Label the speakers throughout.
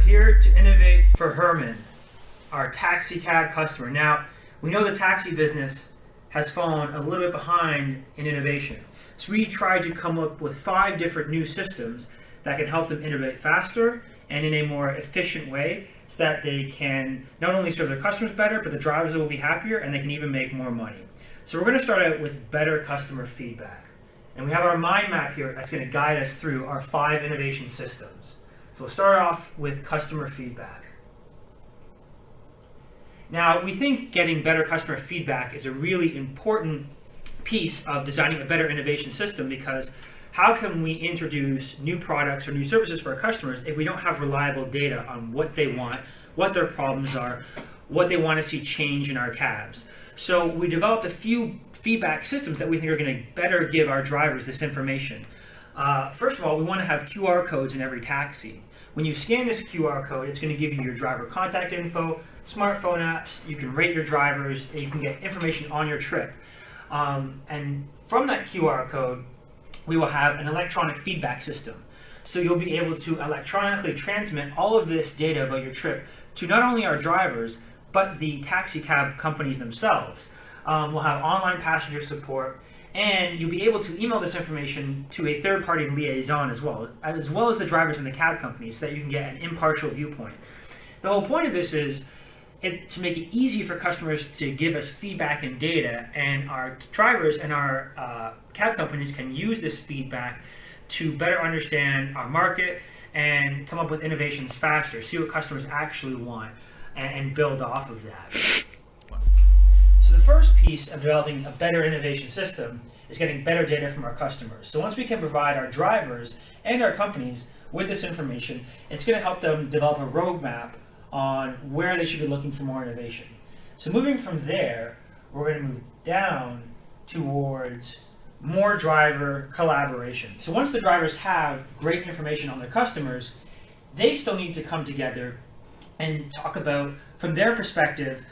Speaker 1: here to innovate for Herman, our taxi cab customer. Now, we know the taxi business has fallen a little bit behind in innovation. So we tried to come up with 5 different new systems that can help them innovate faster and in a more efficient way so that they can not only serve their customers better, but the drivers will be happier and they can even make more money. So we're going to start out with better customer feedback. And we have our mind map here that's going to guide us through our 5 innovation systems. So we'll start off with customer feedback. Now, we think getting better customer feedback is a really important piece of designing a better innovation system, because how can we introduce new products or new services for our customers if we don't have reliable data on what they want, what their problems are, what they want to see change in our cabs? So we developed a few feedback systems that we think are going to better give our drivers this information. First of all, we want to have QR codes in every taxi. When you scan this QR code, it's going to give you your driver contact info, smartphone apps, you can rate your drivers, and you can get information on your trip. And from that QR code, we will have an electronic feedback system. So you'll be able to electronically transmit all of this data about your trip to not only our drivers, but the taxi cab companies themselves. We'll have online passenger support, and you'll be able to email this information to a third-party liaison as well as the drivers and the cab companies, so that you can get an impartial viewpoint. The whole point of this is to make it easy for customers to give us feedback and data, and our drivers and our cab companies can use this feedback to better understand our market and come up with innovations faster, see what customers actually want, and build off of that. So the first piece of developing a better innovation system is getting better data from our customers. So once we can provide our drivers and our companies with this information, it's going to help them develop a roadmap on where they should be looking for more innovation. So moving from there, we're going to move down towards more driver collaboration. So once the drivers have great information on their customers, they still need to come together and talk about, from their perspective,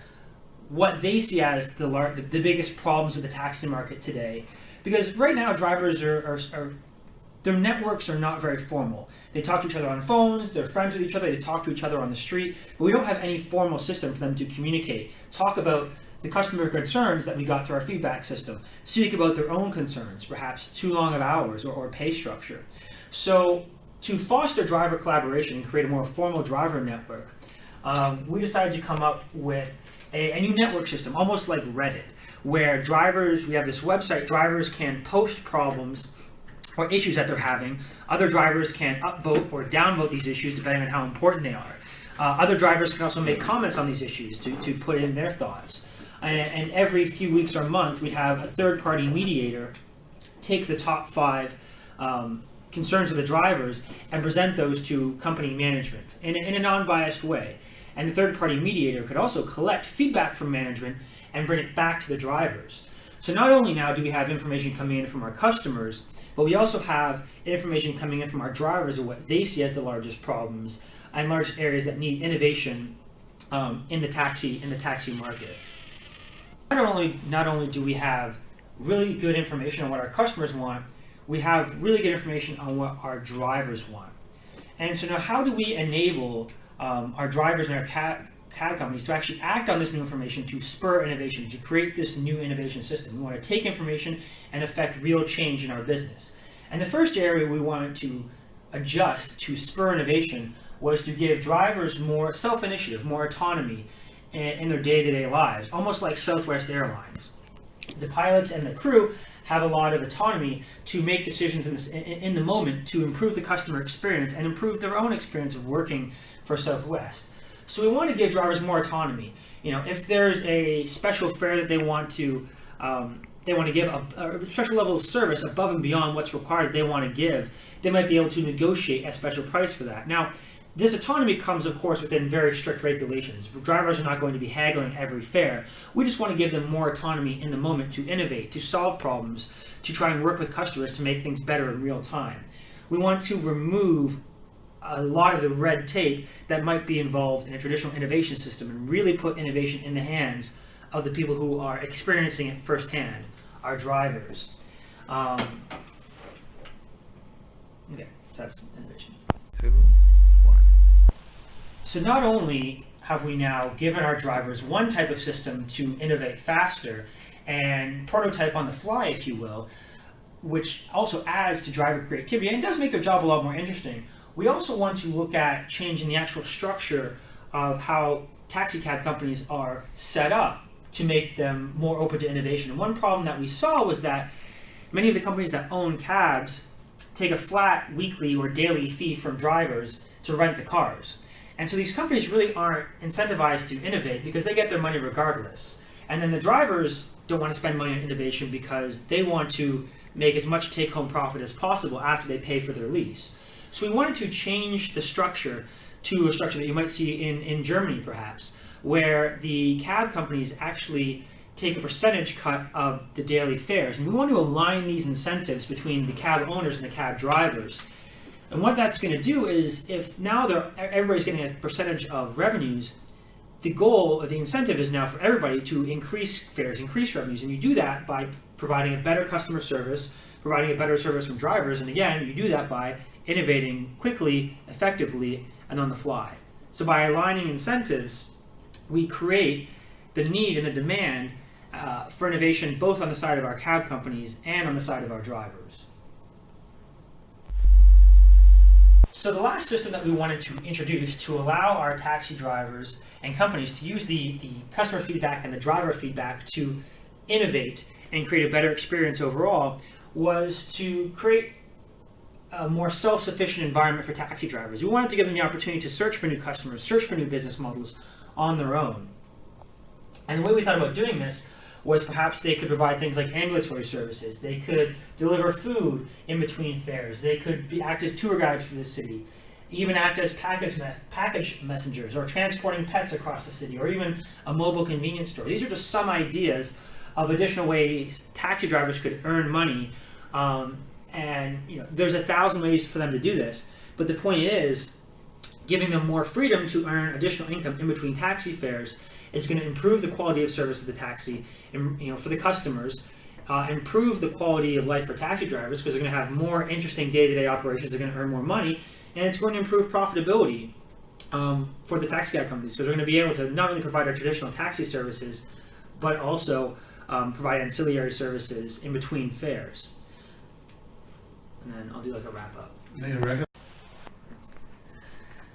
Speaker 1: what they see as the biggest problems with the taxi market today. Because right now, drivers their networks are not very formal. They talk to each other on phones, they're friends with each other, they talk to each other on the street, but we don't have any formal system for them to communicate, talk about the customer concerns that we got through our feedback system, speak about their own concerns, perhaps too long of hours or pay structure. So to foster driver collaboration and create a more formal driver network, we decided to come up with a new network system, almost like Reddit, where we have this website, drivers can post problems or issues that they're having. Other drivers can upvote or downvote these issues depending on how important they are. Other drivers can also make comments on these issues to put in their thoughts. And every few weeks or month, we'd have a third-party mediator take the top 5 concerns of the drivers and present those to company management in a non-biased way. And the third-party mediator could also collect feedback from management and bring it back to the drivers. So not only now do we have information coming in from our customers, but we also have information coming in from our drivers of what they see as the largest problems and largest areas that need innovation in the taxi market. Not only do we have really good information on what our customers want, we have really good information on what our drivers want. And so now, how do we enable our drivers and our cab companies to actually act on this new information to spur innovation, to create this new innovation system? We want to take information and affect real change in our business. And the first area we wanted to adjust to spur innovation was to give drivers more self-initiative, more autonomy in their day-to-day lives, almost like Southwest Airlines. The pilots and the crew have a lot of autonomy to make decisions in the moment to improve the customer experience and improve their own experience of working for Southwest. So we want to give drivers more autonomy. If there's a special fare that they want to give a special level of service above and beyond what's required that they want to give, they might be able to negotiate a special price for that. Now, this autonomy comes, of course, within very strict regulations. Drivers are not going to be haggling every fare. We just want to give them more autonomy in the moment to innovate, to solve problems, to try and work with customers to make things better in real time. We want to remove a lot of the red tape that might be involved in a traditional innovation system and really put innovation in the hands of the people who are experiencing it firsthand, our drivers. Okay, so that's innovation.
Speaker 2: 2, 1.
Speaker 1: So not only have we now given our drivers one type of system to innovate faster and prototype on the fly, if you will, which also adds to driver creativity and does make their job a lot more interesting, we also want to look at changing the actual structure of how taxi cab companies are set up to make them more open to innovation. And one problem that we saw was that many of the companies that own cabs take a flat weekly or daily fee from drivers to rent the cars. And so these companies really aren't incentivized to innovate because they get their money regardless. And then the drivers don't want to spend money on innovation because they want to make as much take-home profit as possible after they pay for their lease. So we wanted to change the structure to a structure that you might see in Germany perhaps, where the cab companies actually take a percentage cut of the daily fares. And we want to align these incentives between the cab owners and the cab drivers. And what that's going to do is, if now everybody's getting a percentage of revenues, the goal or the incentive is now for everybody to increase fares, increase revenues. And you do that by providing a better customer service, providing a better service from drivers. And again, you do that by innovating quickly, effectively, and on the fly. So by aligning incentives, we create the need and the demand for innovation both on the side of our cab companies and on the side of our drivers. So the last system that we wanted to introduce to allow our taxi drivers and companies to use the customer feedback and the driver feedback to innovate and create a better experience overall was to create a more self-sufficient environment for taxi drivers. We wanted to give them the opportunity to search for new customers, search for new business models on their own. And the way we thought about doing this was perhaps they could provide things like ambulatory services. They could deliver food in between fares. They could act as tour guides for the city, even act as package messengers, or transporting pets across the city, or even a mobile convenience store. These are just some ideas of additional ways taxi drivers could earn money. And there's 1,000 ways for them to do this. But the point is, giving them more freedom to earn additional income in between taxi fares is going to improve the quality of service of the taxi, for the customers, improve the quality of life for taxi drivers because they're going to have more interesting day-to-day operations, they're going to earn more money, and it's going to improve profitability for the taxi cab companies because they're going to be able to not only provide our traditional taxi services, but also provide ancillary services in between fares. And then I'll do like a wrap-up.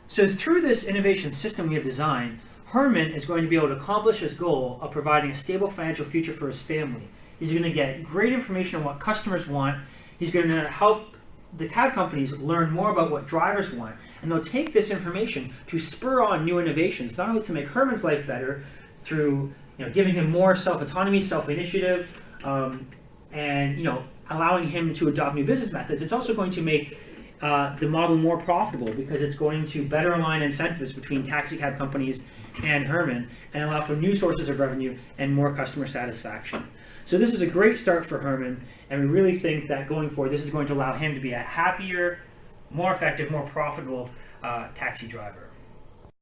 Speaker 1: So through this innovation system we have designed, Herman is going to be able to accomplish his goal of providing a stable financial future for his family. He's going to get great information on what customers want. He's going to help the cab companies learn more about what drivers want. And they'll take this information to spur on new innovations, not only to make Herman's life better through giving him more self-autonomy, self-initiative, and allowing him to adopt new business methods. It's also going to make the model more profitable because it's going to better align incentives between taxi cab companies and Herman and allow for new sources of revenue and more customer satisfaction. So this is a great start for Herman, and we really think that going forward this is going to allow him to be a happier, more effective, more profitable taxi driver.